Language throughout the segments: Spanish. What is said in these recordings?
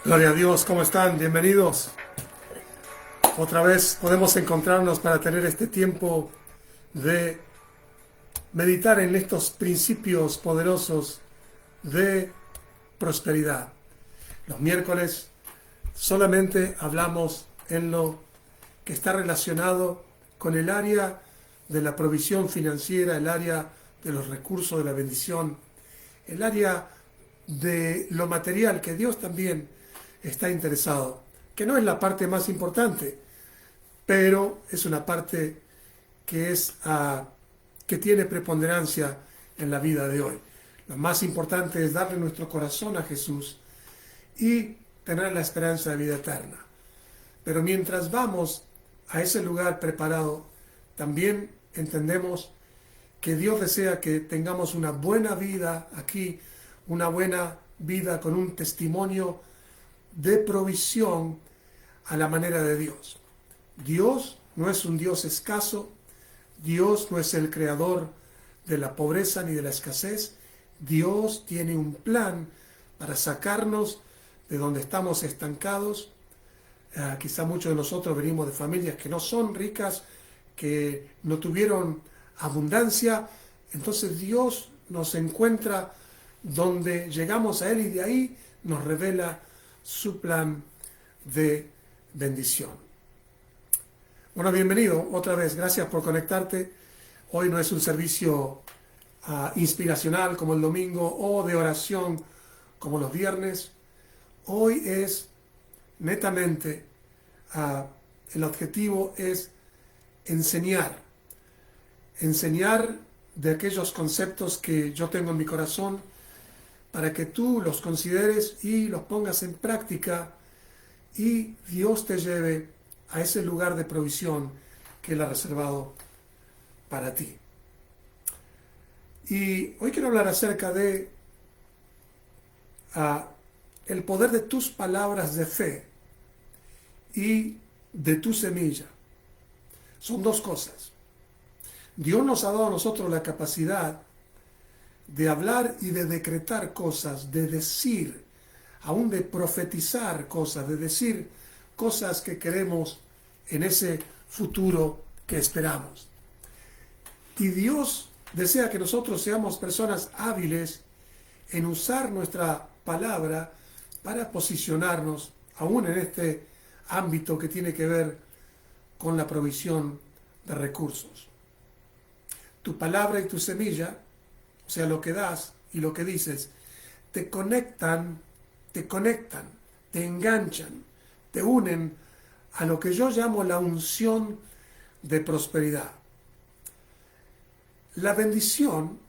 Gloria a Dios, ¿cómo están? Bienvenidos. Otra vez podemos encontrarnos para tener este tiempo de meditar en estos principios poderosos de prosperidad. Los miércoles solamente hablamos en lo que está relacionado con el área de la provisión financiera, el área de los recursos de la bendición, el área de lo material que Dios también está interesado, que no es la parte más importante, pero es una parte que que tiene preponderancia en la vida de hoy. Lo más importante es darle nuestro corazón a Jesús y tener la esperanza de vida eterna. Pero mientras vamos a ese lugar preparado, también entendemos que Dios desea que tengamos una buena vida aquí, una buena vida con un testimonio de provisión a la manera de Dios. Dios no es un Dios escaso, Dios no es el creador de la pobreza ni de la escasez. Dios tiene un plan para sacarnos de donde estamos estancados. Quizá muchos de nosotros venimos de familias que no son ricas, que no tuvieron abundancia. Entonces Dios nos encuentra donde llegamos a Él y de ahí nos revela su plan de bendición. Bueno, bienvenido otra vez, gracias por conectarte. Hoy no es un servicio inspiracional como el domingo o de oración como los viernes. Hoy es netamente, el objetivo es enseñar de aquellos conceptos que yo tengo en mi corazón para que tú los consideres y los pongas en práctica y Dios te lleve a ese lugar de provisión que Él ha reservado para ti. Y hoy quiero hablar acerca de el poder de tus palabras de fe y de tu semilla. Son dos cosas. Dios nos ha dado a nosotros la capacidad de hablar y de decretar cosas, de decir, aún de profetizar cosas, de decir cosas que queremos en ese futuro que esperamos. Y Dios desea que nosotros seamos personas hábiles en usar nuestra palabra para posicionarnos, aún en este ámbito que tiene que ver con la provisión de recursos. Tu palabra y tu semilla, o sea, lo que das y lo que dices, te conectan, te enganchan, te unen a lo que yo llamo la unción de prosperidad. La bendición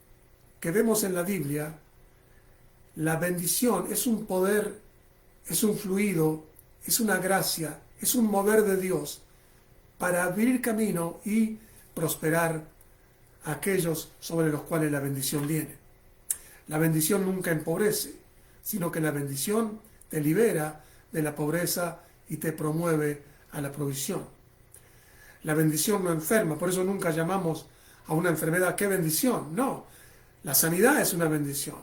que vemos en la Biblia, la bendición es un poder, es un fluido, es una gracia, es un mover de Dios para abrir camino y prosperar a aquellos sobre los cuales la bendición viene. La bendición nunca empobrece, sino que la bendición te libera de la pobreza y te promueve a la provisión. La bendición no enferma, por eso nunca llamamos a una enfermedad ¿qué bendición? No, la sanidad es una bendición,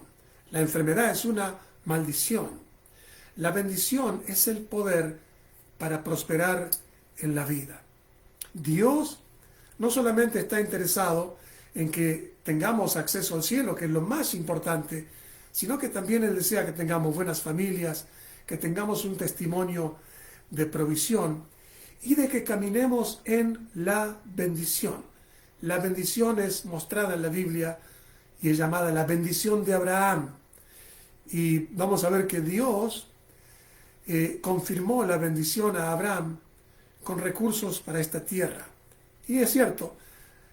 la enfermedad es una maldición. La bendición es el poder para prosperar en la vida. Dios no solamente está interesado en que tengamos acceso al cielo, que es lo más importante, sino que también Él desea que tengamos buenas familias, que tengamos un testimonio de provisión y de que caminemos en la bendición. La bendición es mostrada en la Biblia y es llamada la bendición de Abraham. Y vamos a ver que Dios confirmó la bendición a Abraham con recursos para esta tierra. Y es cierto,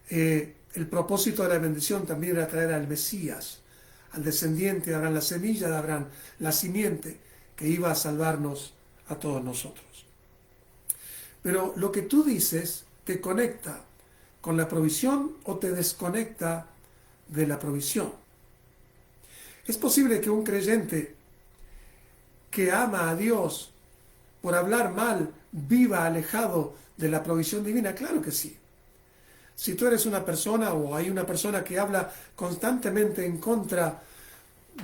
el propósito de la bendición también era traer al Mesías, al descendiente de Abraham, la semilla de Abraham, la simiente que iba a salvarnos a todos nosotros. Pero lo que tú dices te conecta con la provisión o te desconecta de la provisión. Es posible que un creyente que ama a Dios por hablar mal viva alejado de la provisión divina. Claro que sí. Si tú eres una persona o hay una persona que habla constantemente en contra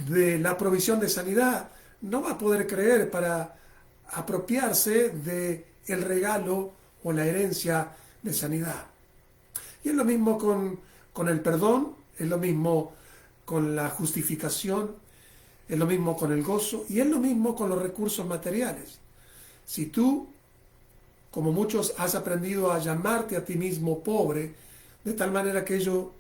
de la provisión de sanidad, no va a poder creer para apropiarse de el regalo o la herencia de sanidad. Y es lo mismo con el perdón, es lo mismo con la justificación, es lo mismo con el gozo y es lo mismo con los recursos materiales. Si tú, como muchos, has aprendido a llamarte a ti mismo pobre, de tal manera que ello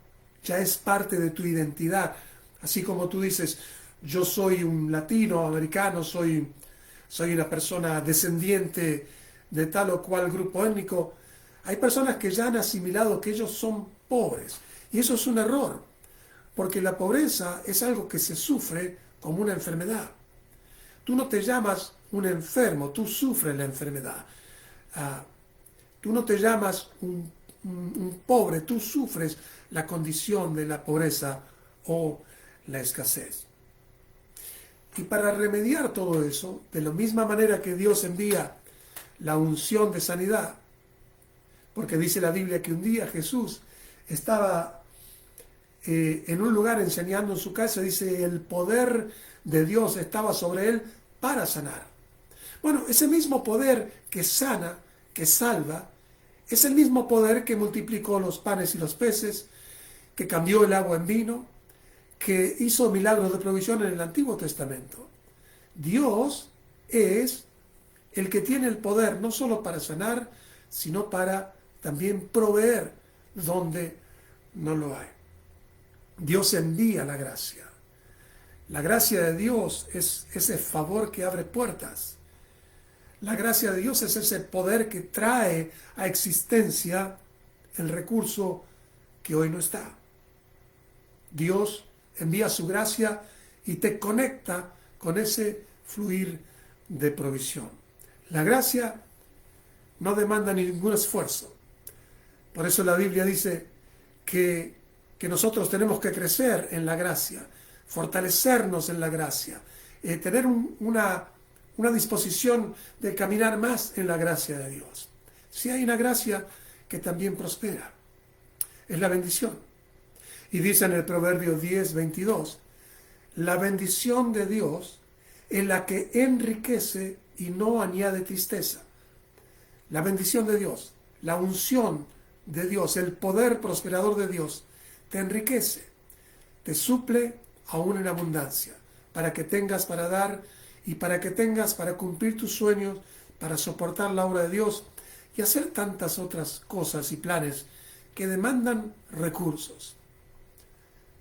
ya es parte de tu identidad, así como tú dices, yo soy un latinoamericano, soy una persona descendiente de tal o cual grupo étnico, hay personas que ya han asimilado que ellos son pobres. Y eso es un error, porque la pobreza es algo que se sufre como una enfermedad. Tú no te llamas un enfermo, tú sufres la enfermedad. Tú no te llamas un pobre, tú sufres la condición de la pobreza o la escasez. Y para remediar todo eso, de la misma manera que Dios envía la unción de sanidad, porque dice la Biblia que un día Jesús estaba en un lugar enseñando en su casa, dice, el poder de Dios estaba sobre él para sanar. Bueno, ese mismo poder que sana, que salva, es el mismo poder que multiplicó los panes y los peces, que cambió el agua en vino, que hizo milagros de provisión en el Antiguo Testamento. Dios es el que tiene el poder no solo para sanar, sino para también proveer donde no lo hay. Dios envía la gracia. La gracia de Dios es ese favor que abre puertas. La gracia de Dios es ese poder que trae a existencia el recurso que hoy no está. Dios envía su gracia y te conecta con ese fluir de provisión. La gracia no demanda ningún esfuerzo. Por eso la Biblia dice que nosotros tenemos que crecer en la gracia, fortalecernos en la gracia, tener una disposición de caminar más en la gracia de Dios. Si hay una gracia que también prospera, es la bendición. Y dice en el Proverbio 10:22, la bendición de Dios es la que enriquece y no añade tristeza. La bendición de Dios, la unción de Dios, el poder prosperador de Dios, te enriquece, te suple aún en abundancia, para que tengas para dar y para que tengas para cumplir tus sueños, para soportar la obra de Dios y hacer tantas otras cosas y planes que demandan recursos.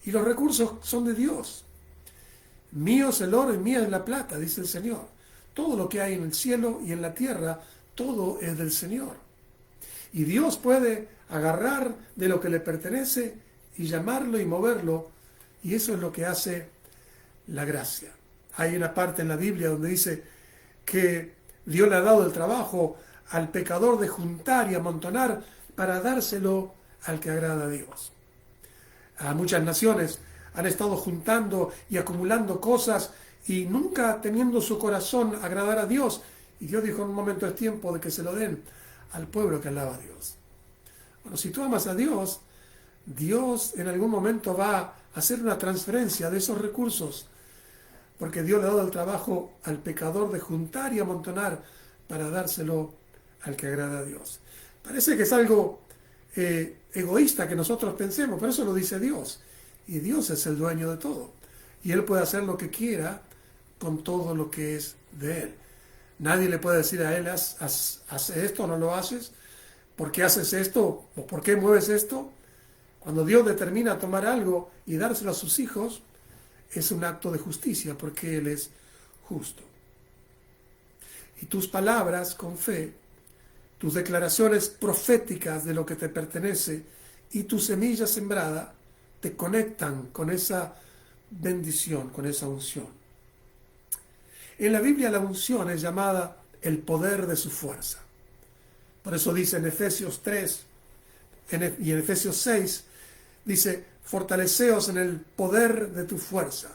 Y los recursos son de Dios. Mío es el oro y mía es la plata, dice el Señor. Todo lo que hay en el cielo y en la tierra, todo es del Señor. Y Dios puede agarrar de lo que le pertenece y llamarlo y moverlo, y eso es lo que hace la gracia. Hay una parte en la Biblia donde dice que Dios le ha dado el trabajo al pecador de juntar y amontonar para dárselo al que agrada a Dios. A muchas naciones han estado juntando y acumulando cosas y nunca teniendo su corazón agradar a Dios. Y Dios dijo en un momento es tiempo de que se lo den al pueblo que alaba a Dios. Bueno, si tú amas a Dios, Dios en algún momento va a hacer una transferencia de esos recursos, porque Dios le ha dado el trabajo al pecador de juntar y amontonar para dárselo al que agrada a Dios. Parece que es algo egoísta que nosotros pensemos, pero eso lo dice Dios. Y Dios es el dueño de todo. Y Él puede hacer lo que quiera con todo lo que es de Él. Nadie le puede decir a Él, haz esto o no lo haces. ¿Por qué haces esto? ¿O por qué mueves esto? Cuando Dios determina tomar algo y dárselo a sus hijos, es un acto de justicia porque Él es justo. Y tus palabras con fe, tus declaraciones proféticas de lo que te pertenece y tu semilla sembrada te conectan con esa bendición, con esa unción. En la Biblia la unción es llamada el poder de su fuerza. Por eso dice en Efesios 3 y en Efesios 6, dice, fortaleceos en el poder de tu fuerza,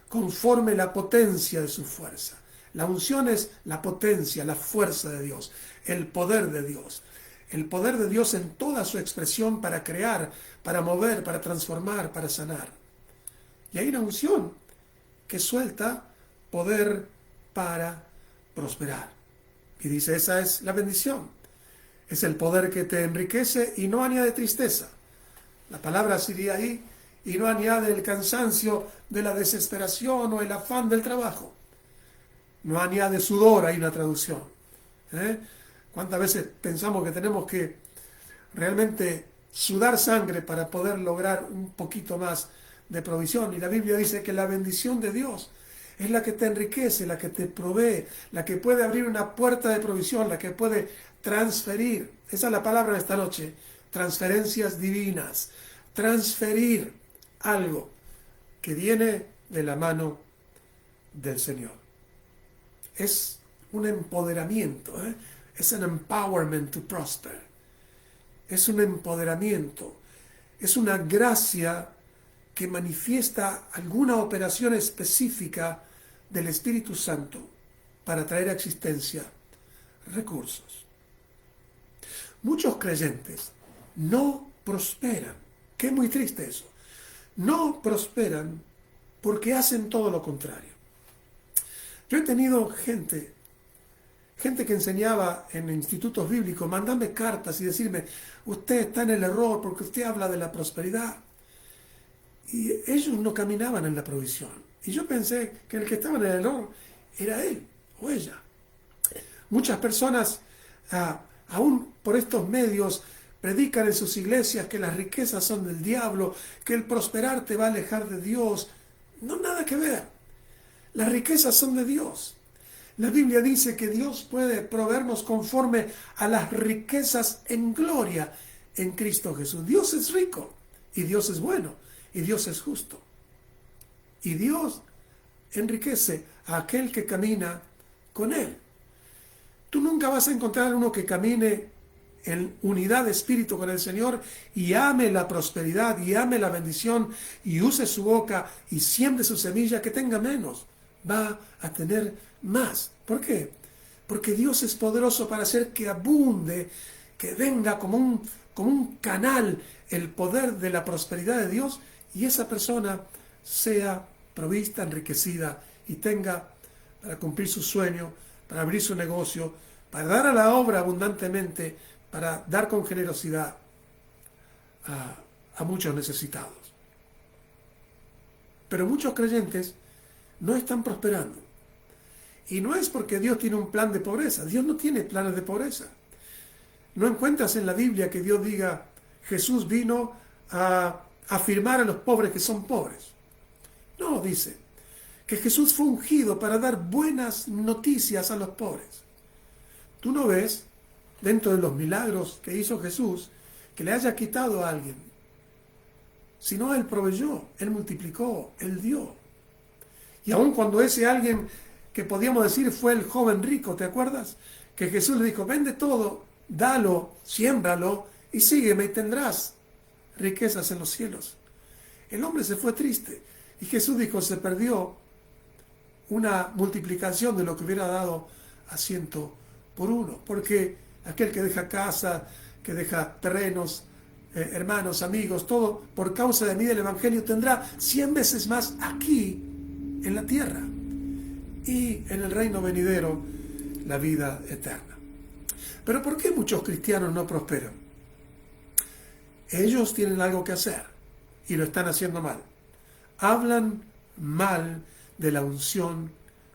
conforme la potencia de su fuerza. La unción es la potencia, la fuerza de Dios, el poder de Dios. El poder de Dios en toda su expresión para crear, para mover, para transformar, para sanar. Y hay una unción que suelta poder para prosperar. Y dice, esa es la bendición. Es el poder que te enriquece y no añade tristeza. La palabra sería ahí, y no añade el cansancio de la desesperación o el afán del trabajo. No añade sudor, hay una traducción. ¿Cuántas veces pensamos que tenemos que realmente sudar sangre para poder lograr un poquito más de provisión? Y la Biblia dice que la bendición de Dios es la que te enriquece, la que te provee, la que puede abrir una puerta de provisión, la que puede transferir. Esa es la palabra de esta noche. Transferencias divinas. Transferir algo que viene de la mano del Señor. Es un empoderamiento, es un empowerment to prosper. Es un empoderamiento, es una gracia que manifiesta alguna operación específica del Espíritu Santo para traer a existencia recursos. Muchos creyentes no prosperan. Qué muy triste eso. No prosperan porque hacen todo lo contrario. Yo he tenido gente que enseñaba en institutos bíblicos, mandarme cartas y decirme, usted está en el error porque usted habla de la prosperidad. Y ellos no caminaban en la provisión. Y yo pensé que el que estaba en el error era él o ella. Muchas personas, aún por estos medios, predican en sus iglesias que las riquezas son del diablo, que el prosperar te va a alejar de Dios. No, nada que ver. Las riquezas son de Dios. La Biblia dice que Dios puede proveernos conforme a las riquezas en gloria en Cristo Jesús. Dios es rico y Dios es bueno y Dios es justo. Y Dios enriquece a aquel que camina con Él. Tú nunca vas a encontrar uno que camine en unidad de espíritu con el Señor y ame la prosperidad y ame la bendición y use su boca y siembre su semilla, que tenga menos. Va a tener más. ¿Por qué? Porque Dios es poderoso para hacer que abunde, que venga como un canal el poder de la prosperidad de Dios, y esa persona sea provista, enriquecida y tenga para cumplir su sueño, para abrir su negocio, para dar a la obra abundantemente, para dar con generosidad a muchos necesitados. Pero muchos creyentes no están prosperando. Y no es porque Dios tiene un plan de pobreza. Dios no tiene planes de pobreza. No encuentras en la Biblia que Dios diga, Jesús vino a afirmar a los pobres que son pobres. No, dice que Jesús fue ungido para dar buenas noticias a los pobres. Tú no ves, dentro de los milagros que hizo Jesús, que le haya quitado a alguien. Sino Él proveyó, Él multiplicó, Él dio. Y aun cuando ese alguien que podíamos decir fue el joven rico, ¿te acuerdas? Que Jesús le dijo, vende todo, dalo, siémbralo y sígueme y tendrás riquezas en los cielos. El hombre se fue triste y Jesús dijo, se perdió una multiplicación de lo que hubiera dado a 100 por 1, porque aquel que deja casa, que deja terrenos, hermanos, amigos, todo por causa de mí del Evangelio, tendrá 100 veces más aquí en la tierra y en el reino venidero la vida eterna. Pero ¿por qué muchos cristianos no prosperan? Ellos tienen algo que hacer y lo están haciendo mal. Hablan mal de la unción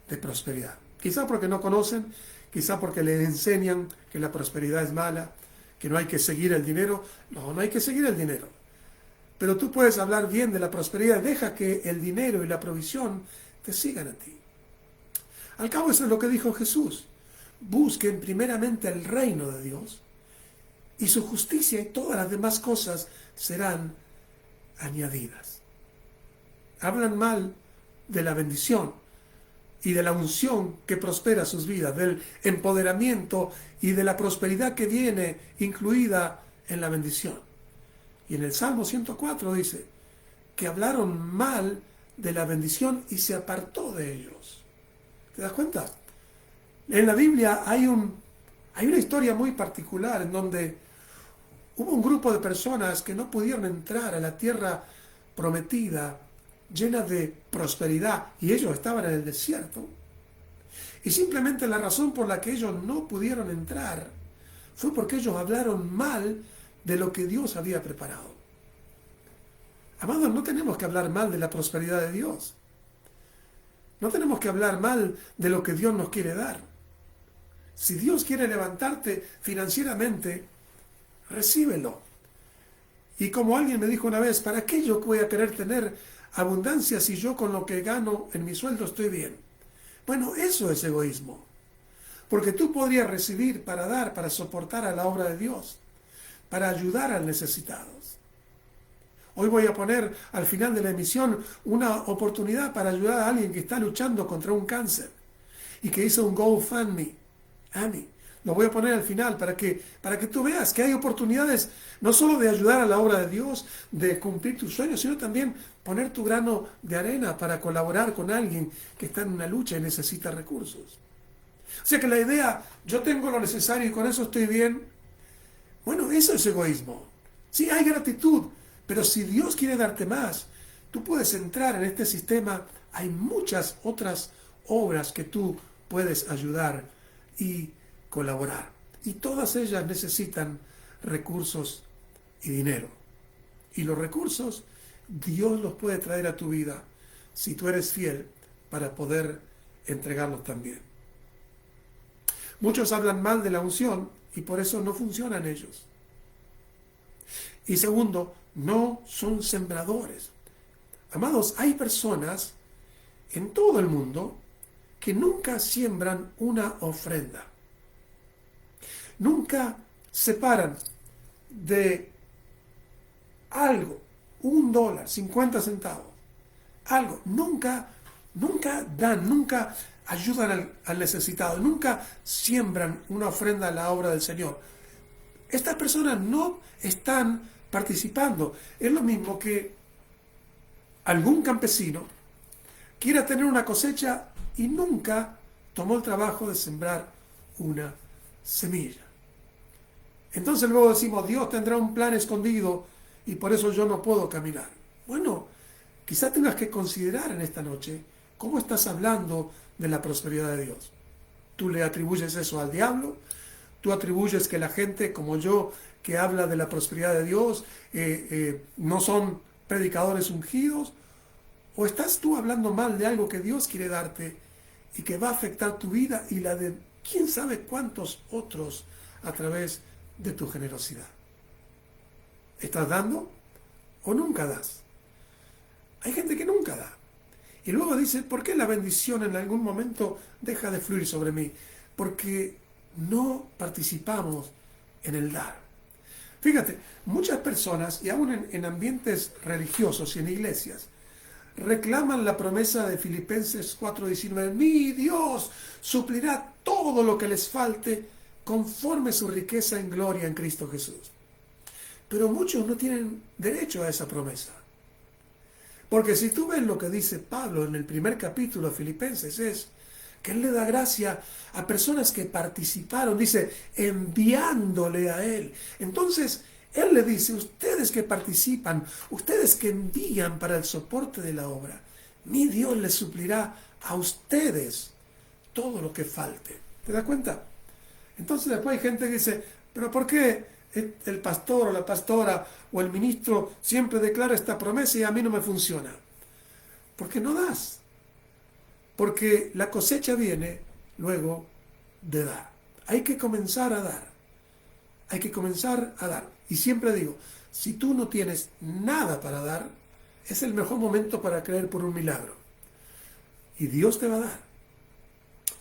de prosperidad. Quizá porque no conocen, quizá porque les enseñan que la prosperidad es mala, que no hay que seguir el dinero. No hay que seguir el dinero. Pero tú puedes hablar bien de la prosperidad. Deja que el dinero y la provisión te sigan a ti. Al cabo, eso es lo que dijo Jesús. Busquen primeramente el reino de Dios y su justicia, y todas las demás cosas serán añadidas. Hablan mal de la bendición y de la unción que prospera sus vidas, del empoderamiento y de la prosperidad que viene incluida en la bendición. Y en el Salmo 104 dice que hablaron mal de la bendición y se apartó de ellos. ¿Te das cuenta? En la Biblia hay una historia muy particular en donde hubo un grupo de personas que no pudieron entrar a la tierra prometida llena de prosperidad y ellos estaban en el desierto. Y simplemente la razón por la que ellos no pudieron entrar fue porque ellos hablaron mal de lo que Dios había preparado. Amados, no tenemos que hablar mal de la prosperidad de Dios. No tenemos que hablar mal de lo que Dios nos quiere dar. Si Dios quiere levantarte financieramente, recíbelo. Y como alguien me dijo una vez, ¿para qué yo voy a querer tener abundancia si yo con lo que gano en mi sueldo estoy bien? Bueno, eso es egoísmo. Porque tú podrías recibir para dar, para soportar a la obra de Dios, para ayudar al necesitado. Hoy voy a poner al final de la emisión una oportunidad para ayudar a alguien que está luchando contra un cáncer y que hizo un GoFundMe. Lo voy a poner al final para que tú veas que hay oportunidades no solo de ayudar a la obra de Dios, de cumplir tus sueños, sino también poner tu grano de arena para colaborar con alguien que está en una lucha y necesita recursos. O sea que la idea, yo tengo lo necesario y con eso estoy bien, bueno, eso es egoísmo. Sí, hay gratitud, pero si Dios quiere darte más, tú puedes entrar en este sistema. Hay muchas otras obras que tú puedes ayudar y colaborar. Y todas ellas necesitan recursos y dinero. Y los recursos Dios los puede traer a tu vida si tú eres fiel para poder entregarlos también. Muchos hablan mal de la unción y por eso no funcionan ellos. Y segundo, no son sembradores. Amados, hay personas en todo el mundo que nunca siembran una ofrenda. Nunca separan de algo, $1, 50 centavos, algo. Nunca dan, nunca ayudan al necesitado, nunca siembran una ofrenda a la obra del Señor. Estas personas no están participando. Es lo mismo que algún campesino quiera tener una cosecha y nunca tomó el trabajo de sembrar una semilla. Entonces luego decimos, Dios tendrá un plan escondido y por eso yo no puedo caminar. Bueno, quizás tengas que considerar en esta noche cómo estás hablando de la prosperidad de Dios. ¿Tú le atribuyes eso al diablo? ¿Tú atribuyes que la gente como yo que habla de la prosperidad de Dios no son predicadores ungidos? ¿O estás tú hablando mal de algo que Dios quiere darte y que va a afectar tu vida y la de quién sabe cuántos otros a través de tu generosidad? ¿Estás dando o nunca das? Hay gente que nunca da. Y luego dice, ¿por qué la bendición en algún momento deja de fluir sobre mí? Porque no participamos en el dar. Fíjate, muchas personas, y aún en ambientes religiosos y en iglesias, reclaman la promesa de Filipenses 4:19, mi Dios suplirá todo lo que les falte conforme su riqueza en gloria en Cristo Jesús. Pero muchos no tienen derecho a esa promesa. Porque si tú ves lo que dice Pablo en el primer capítulo de Filipenses, es que él le da gracia a personas que participaron, dice, enviándole a él. Entonces, él le dice, ustedes que participan, ustedes que envían para el soporte de la obra, mi Dios les suplirá a ustedes todo lo que falte. ¿Te das cuenta? Entonces después hay gente que dice, pero ¿por qué el pastor o la pastora o el ministro siempre declara esta promesa y a mí no me funciona? Porque no das. Porque la cosecha viene luego de dar. Hay que comenzar a dar. Hay que comenzar a dar. Y siempre digo, si tú no tienes nada para dar, es el mejor momento para creer por un milagro. Y Dios te va a dar.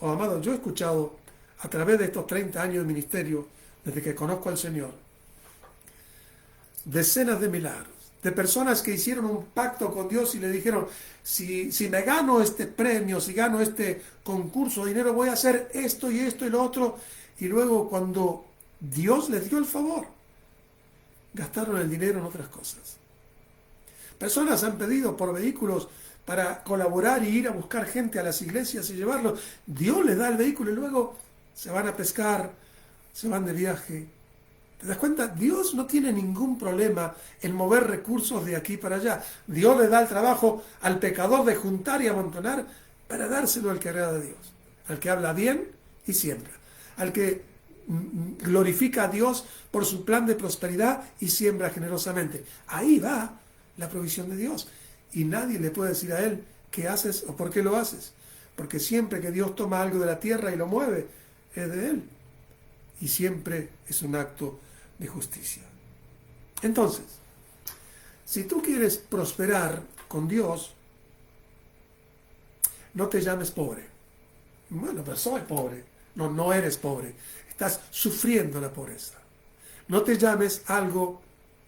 Oh, amado, yo he escuchado a través de estos 30 años de ministerio, desde que conozco al Señor, decenas de milagros, de personas que hicieron un pacto con Dios y le dijeron, si me gano este premio, si gano este concurso de dinero, voy a hacer esto y lo otro. Y luego cuando Dios les dio el favor, gastaron el dinero en otras cosas. Personas han pedido por vehículos para colaborar y ir a buscar gente a las iglesias y llevarlos. Dios les da el vehículo y luego se van a pescar, se van de viaje. ¿Te das cuenta? Dios no tiene ningún problema en mover recursos de aquí para allá. Dios le da el trabajo al pecador de juntar y amontonar para dárselo al que agrada a Dios. al que habla bien y siembra, al que glorifica a Dios por su plan de prosperidad y siembra generosamente. Ahí va la provisión de Dios. Y nadie le puede decir a él qué haces o por qué lo haces. Porque siempre que Dios toma algo de la tierra y lo mueve, es de él. Y siempre es un acto de justicia. Entonces, si tú quieres prosperar con Dios, no te llames pobre. Bueno, pero soy pobre. No, no eres pobre. Estás sufriendo la pobreza. No te llames algo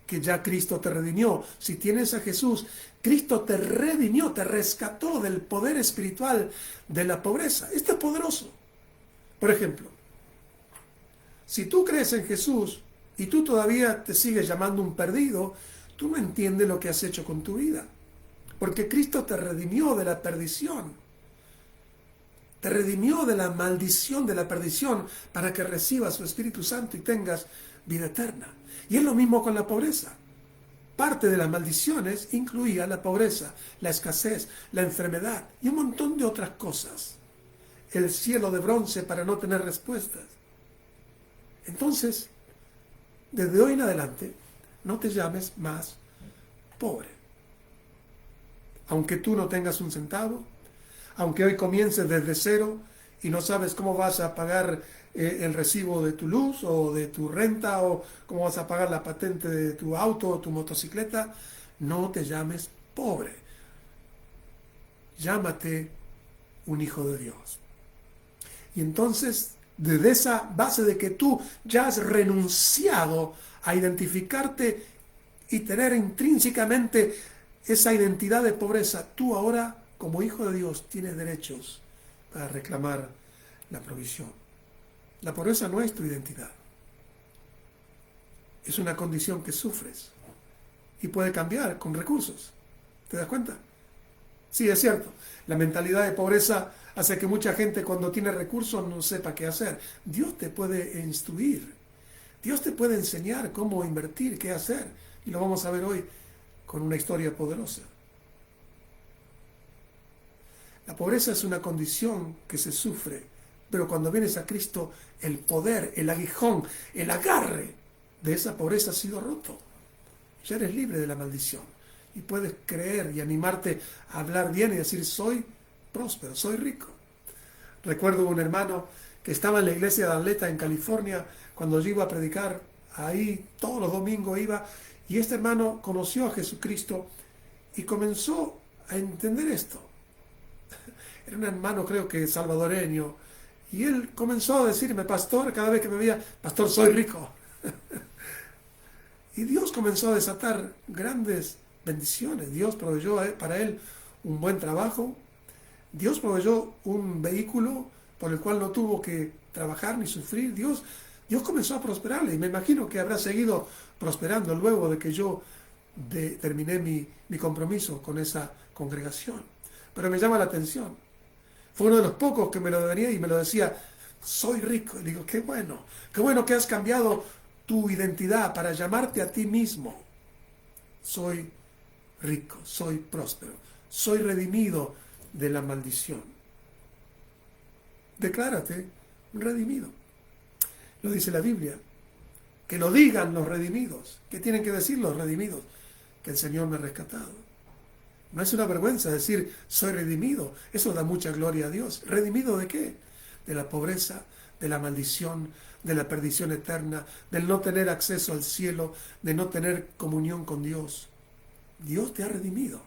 que ya Cristo te redimió. Si tienes a Jesús, Cristo te redimió, te rescató del poder espiritual de la pobreza. Esto es poderoso. Por ejemplo, si tú crees en Jesús y tú todavía te sigues llamando un perdido, tú no entiendes lo que has hecho con tu vida. Porque Cristo te redimió de la perdición. Te redimió de la maldición de la perdición para que recibas su Espíritu Santo y tengas vida eterna. Y es lo mismo con la pobreza. Parte de las maldiciones incluía la pobreza, la escasez, la enfermedad y un montón de otras cosas. El cielo de bronce para no tener respuestas. Entonces, desde hoy en adelante, no te llames más pobre. Aunque tú no tengas un centavo, aunque hoy comiences desde cero y no sabes cómo vas a pagar el recibo de tu luz o de tu renta o cómo vas a pagar la patente de tu auto o tu motocicleta, no te llames pobre. Llámate un hijo de Dios. Y entonces, desde esa base de que tú ya has renunciado a identificarte y tener intrínsecamente esa identidad de pobreza, tú ahora, como hijo de Dios, tienes derechos para reclamar la provisión. La pobreza no es tu identidad. Es una condición que sufres y puede cambiar con recursos. ¿Te das cuenta? Sí, es cierto. La mentalidad de pobreza hace que mucha gente cuando tiene recursos no sepa qué hacer. Dios te puede instruir. Dios te puede enseñar cómo invertir, qué hacer. Y lo vamos a ver hoy con una historia poderosa. La pobreza es una condición que se sufre, pero cuando vienes a Cristo, el poder, el aguijón, el agarre de esa pobreza ha sido roto. Ya eres libre de la maldición y puedes creer y animarte a hablar bien y decir, soy próspero, soy rico. Recuerdo un hermano que estaba en la iglesia de Atlanta en California cuando yo iba a predicar, ahí todos los domingos iba, y este hermano conoció a Jesucristo y comenzó a entender esto. Era un hermano, creo que salvadoreño, y él comenzó a decirme, pastor, cada vez que me veía, pastor, soy rico. Y Dios comenzó a desatar grandes bendiciones. Dios proveyó para él un buen trabajo. Dios proveyó un vehículo por el cual no tuvo que trabajar ni sufrir. Dios comenzó a prosperarle y me imagino que habrá seguido prosperando luego de que yo terminé mi compromiso con esa congregación. Pero me llama la atención. Fue uno de los pocos que me lo venía y me lo decía, soy rico. Y digo, qué bueno que has cambiado tu identidad para llamarte a ti mismo. Soy rico, soy próspero, soy redimido de la maldición. Declárate redimido. Lo dice la Biblia. Que lo digan los redimidos. ¿Qué tienen que decir los redimidos? Que el Señor me ha rescatado. No es una vergüenza decir soy redimido. Eso da mucha gloria a Dios. ¿Redimido de qué? De la pobreza, de la maldición, de la perdición eterna, del no tener acceso al cielo, de no tener comunión con Dios. Dios te ha redimido.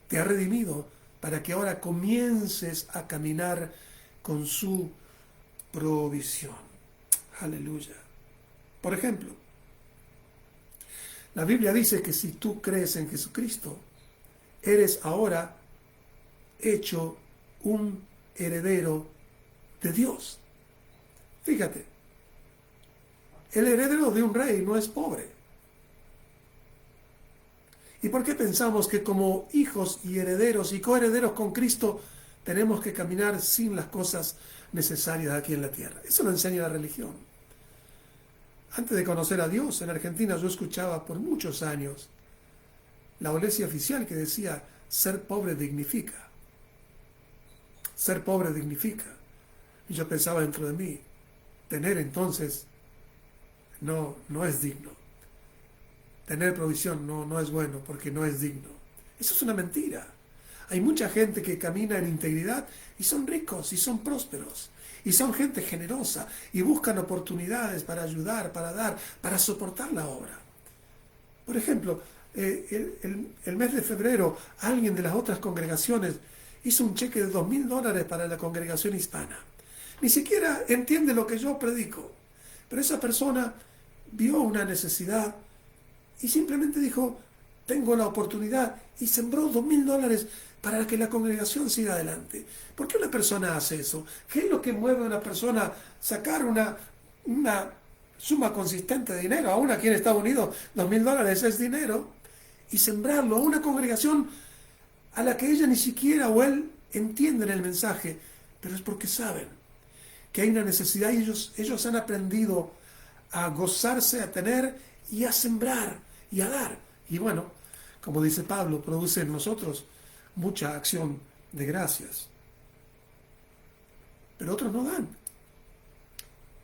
Te ha redimido para que ahora comiences a caminar con su provisión. Aleluya. Por ejemplo, la Biblia dice que si tú crees en Jesucristo, eres ahora hecho un heredero de Dios. Fíjate, el heredero de un rey no es pobre. ¿Y por qué pensamos que como hijos y herederos y coherederos con Cristo tenemos que caminar sin las cosas necesarias aquí en la tierra? Eso lo enseña la religión. Antes de conocer a Dios, en Argentina yo escuchaba por muchos años la iglesia oficial que decía, ser pobre dignifica. Ser pobre dignifica. Y yo pensaba dentro de mí, tener entonces no es digno. Tener provisión no es bueno porque no es digno. Eso es una mentira. Hay mucha gente que camina en integridad y son ricos y son prósperos. Y son gente generosa y buscan oportunidades para ayudar, para dar, para soportar la obra. Por ejemplo, el mes de febrero alguien de las otras congregaciones hizo un cheque de $2,000 para la congregación hispana. Ni siquiera entiende lo que yo predico. Pero esa persona vio una necesidad y simplemente dijo, tengo la oportunidad, y sembró $2,000 para que la congregación siga adelante. ¿Por qué una persona hace eso? ¿Qué es lo que mueve a una persona a sacar una suma consistente de dinero? Aún aquí en Estados Unidos, $2,000 es dinero, y sembrarlo a una congregación a la que ella ni siquiera o él entienden el mensaje, pero es porque saben que hay una necesidad y ellos han aprendido a gozarse, a tener y a sembrar y a dar. Y bueno, como dice Pablo, produce en nosotros mucha acción de gracias. Pero otros no dan.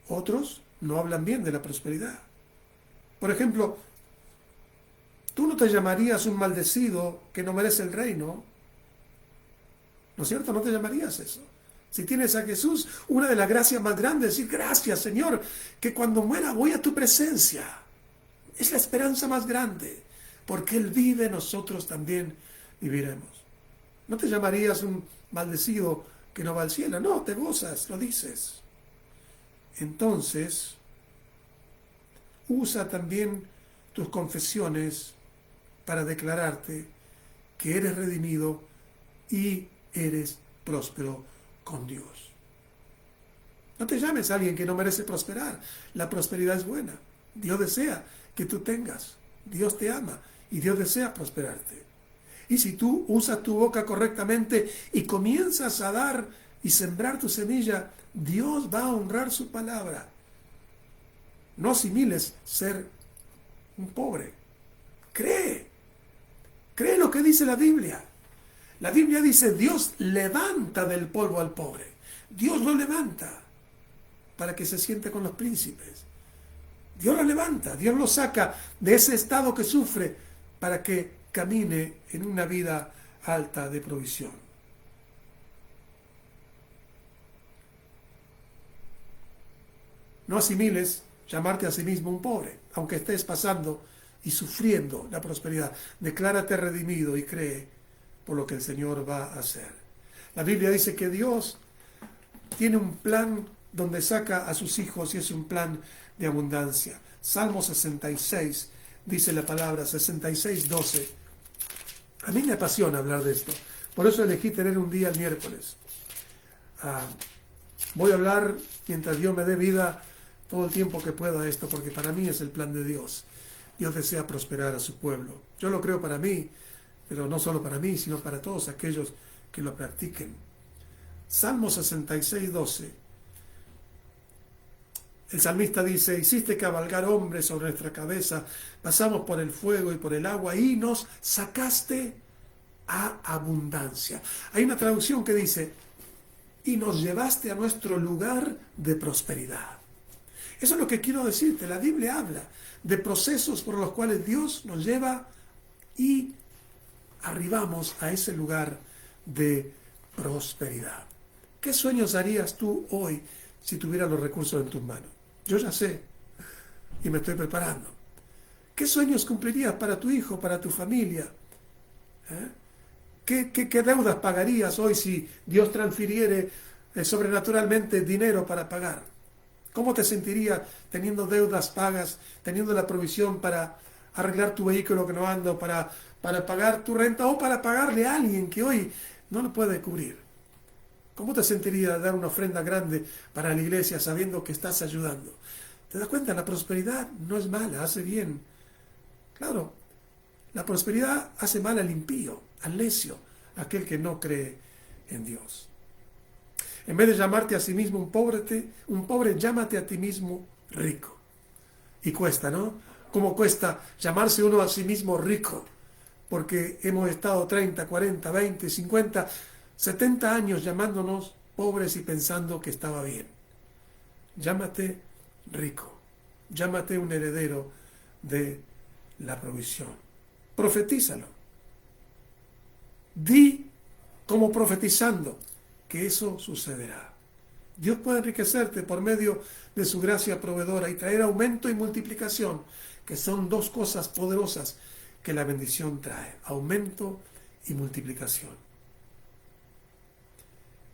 Otros no hablan bien de la prosperidad. Por ejemplo, tú no te llamarías un maldecido que no merece el reino. ¿No es cierto? No te llamarías eso. Si tienes a Jesús, una de las gracias más grandes es decir, gracias Señor, que cuando muera voy a tu presencia. Es la esperanza más grande, porque Él vive, nosotros también viviremos. No te llamarías un maldecido que no va al cielo, no, te gozas, lo dices. Entonces, usa también tus confesiones para declararte que eres redimido y eres próspero con Dios. No te llames a alguien que no merece prosperar. La prosperidad es buena. Dios desea que tú tengas. Dios te ama y Dios desea prosperarte. Y si tú usas tu boca correctamente y comienzas a dar y sembrar tu semilla, Dios va a honrar su palabra. No asimiles ser un pobre. Cree lo que dice la Biblia. La Biblia dice, Dios levanta del polvo al pobre. Dios lo levanta para que se siente con los príncipes. Dios lo levanta, Dios lo saca de ese estado que sufre para que camine en una vida alta de provisión. No asimiles llamarte a sí mismo un pobre, aunque estés pasando y sufriendo la prosperidad. Declárate redimido y cree por lo que el Señor va a hacer. La Biblia dice que Dios tiene un plan donde saca a sus hijos y es un plan de abundancia. Salmo 66, dice la palabra, 66:12. A mí me apasiona hablar de esto. Por eso elegí tener un día el miércoles. Voy a hablar mientras Dios me dé vida todo el tiempo que pueda esto, porque para mí es el plan de Dios. Dios desea prosperar a su pueblo. Yo lo creo para mí, pero no solo para mí, sino para todos aquellos que lo practiquen. Salmo 66:12. El salmista dice, hiciste cabalgar hombres sobre nuestra cabeza, pasamos por el fuego y por el agua y nos sacaste a abundancia. Hay una traducción que dice, y nos llevaste a nuestro lugar de prosperidad. Eso es lo que quiero decirte. La Biblia habla de procesos por los cuales Dios nos lleva y arribamos a ese lugar de prosperidad. ¿Qué sueños harías tú hoy si tuvieras los recursos en tus manos? Yo ya sé y me estoy preparando. ¿Qué sueños cumplirías para tu hijo, para tu familia? ¿Qué deudas pagarías hoy si Dios transfiriere sobrenaturalmente dinero para pagar? ¿Cómo te sentirías teniendo deudas pagas, teniendo la provisión para arreglar tu vehículo que no anda, para pagar tu renta o para pagarle a alguien que hoy no lo puede cubrir? ¿Cómo te sentirías dar una ofrenda grande para la iglesia sabiendo que estás ayudando? ¿Te das cuenta? La prosperidad no es mala, hace bien. Claro, la prosperidad hace mal al impío, al necio, aquel que no cree en Dios. En vez de llamarte a sí mismo un pobre, llámate a ti mismo rico. Y cuesta, ¿no? ¿Cómo cuesta llamarse uno a sí mismo rico? Porque hemos estado 30, 40, 20, 50, 70 años llamándonos pobres y pensando que estaba bien. Llámate rico. Llámate un heredero de la provisión. Profetízalo. Di como profetizando que eso sucederá. Dios puede enriquecerte por medio de su gracia proveedora y traer aumento y multiplicación, que son dos cosas poderosas que la bendición trae: aumento y multiplicación.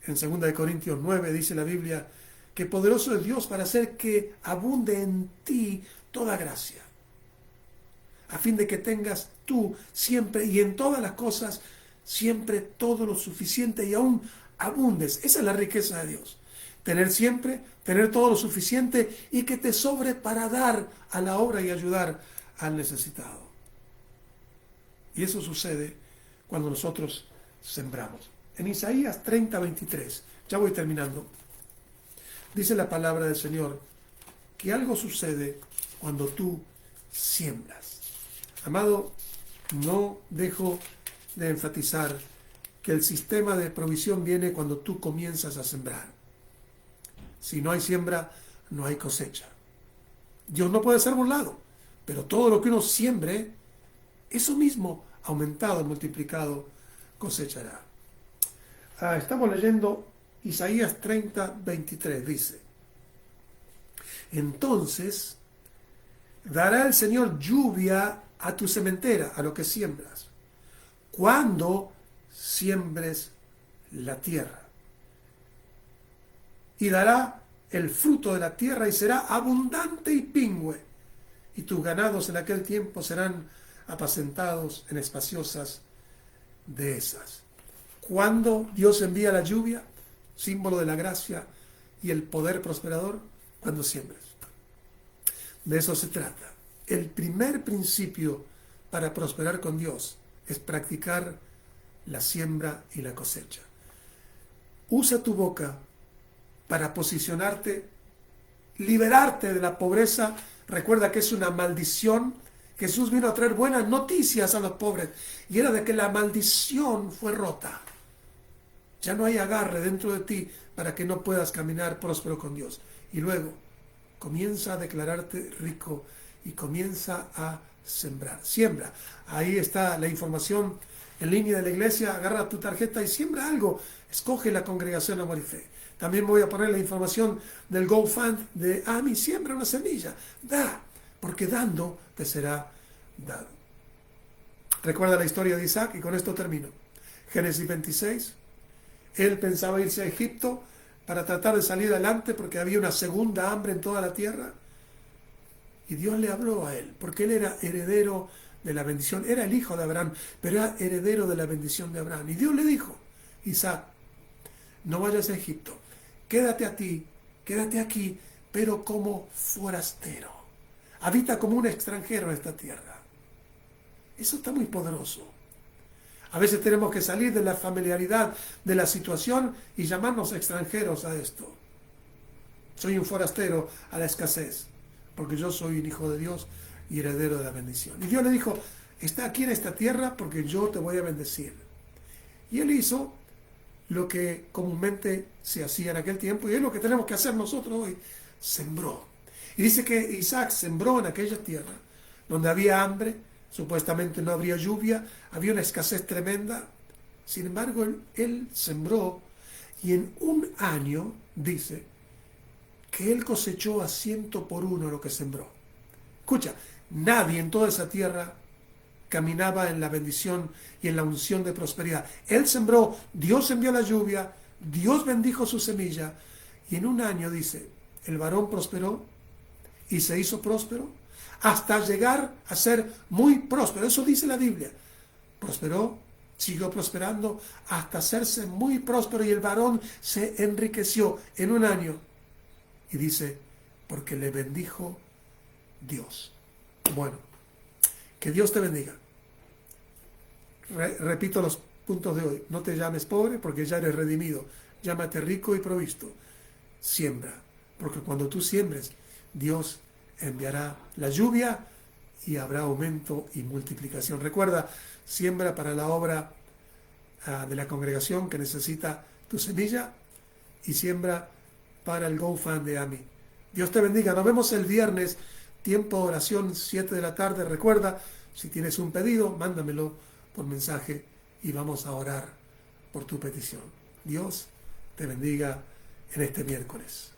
En 2 Corintios 9 dice la Biblia que poderoso es Dios para hacer que abunde en ti toda gracia, a fin de que tengas tú siempre y en todas las cosas siempre todo lo suficiente y aún abundes. Esa es la riqueza de Dios. Tener siempre, tener todo lo suficiente y que te sobre para dar a la obra y ayudar al necesitado. Y eso sucede cuando nosotros sembramos. En Isaías 30:23, ya voy terminando, dice la palabra del Señor que algo sucede cuando tú siembras. Amado, no dejo de enfatizar que el sistema de provisión viene cuando tú comienzas a sembrar. Si no hay siembra, no hay cosecha. Dios no puede ser burlado, pero todo lo que uno siembre, eso mismo, aumentado, multiplicado, cosechará. Estamos leyendo Isaías 30:23, dice: entonces dará el Señor lluvia a tu sementera, a lo que siembras, cuando siembres la tierra. Y dará el fruto de la tierra y será abundante y pingüe. Y tus ganados en aquel tiempo serán apacentados en espaciosas dehesas. Cuando Dios envía la lluvia, símbolo de la gracia y el poder prosperador, cuando siembres. De eso se trata. El primer principio para prosperar con Dios es practicar la siembra y la cosecha. Usa tu boca para posicionarte, liberarte de la pobreza. Recuerda que es una maldición. Jesús vino a traer buenas noticias a los pobres y era de que la maldición fue rota. Ya no hay agarre dentro de ti para que no puedas caminar próspero con Dios. Y luego comienza a declararte rico y comienza a sembrar. Siembra. Ahí está la información en línea de la iglesia. Agarra tu tarjeta y siembra algo. Escoge la congregación Amor y Fe. También voy a poner la información del GoFund de AMI. Siembra una semilla. Da, porque dando te será dado. Recuerda la historia de Isaac y con esto termino. Génesis 26. Él pensaba irse a Egipto para tratar de salir adelante porque había una segunda hambre en toda la tierra. Y Dios le habló a él, porque él era heredero de la bendición. Era el hijo de Abraham, pero era heredero de la bendición de Abraham. Y Dios le dijo: Isaac, no vayas a Egipto. Quédate aquí, pero como forastero. Habita como un extranjero en esta tierra. Eso está muy poderoso. A veces tenemos que salir de la familiaridad de la situación y llamarnos extranjeros a esto. Soy un forastero a la escasez, porque yo soy un hijo de Dios y heredero de la bendición. Y Dios le dijo: está aquí en esta tierra porque yo te voy a bendecir. Y él hizo lo que comúnmente se hacía en aquel tiempo, y es lo que tenemos que hacer nosotros hoy: sembró. Y dice que Isaac sembró en aquella tierra donde había hambre, supuestamente no habría lluvia, había una escasez tremenda. Sin embargo, él sembró, y en un año dice que él cosechó a 100 por 1 lo que sembró. Escucha, nadie en toda esa tierra caminaba en la bendición y en la unción de prosperidad. Él sembró, Dios envió la lluvia, Dios bendijo su semilla, y en un año, dice, el varón prosperó y se hizo próspero hasta llegar a ser muy próspero. Eso dice la Biblia. Prosperó, siguió prosperando hasta hacerse muy próspero, y el varón se enriqueció en un año. Y dice, porque le bendijo Dios. Bueno, que Dios te bendiga. Repito los puntos de hoy. No te llames pobre porque ya eres redimido. Llámate rico y provisto. Siembra, porque cuando tú siembres, Dios enviará la lluvia y habrá aumento y multiplicación. Recuerda, siembra para la obra de la congregación que necesita tu semilla, y siembra para el GoFundMe de AMI. Dios te bendiga. Nos vemos el viernes, tiempo de oración, 7 de la tarde. Recuerda, si tienes un pedido, mándamelo por mensaje y vamos a orar por tu petición. Dios te bendiga en este miércoles.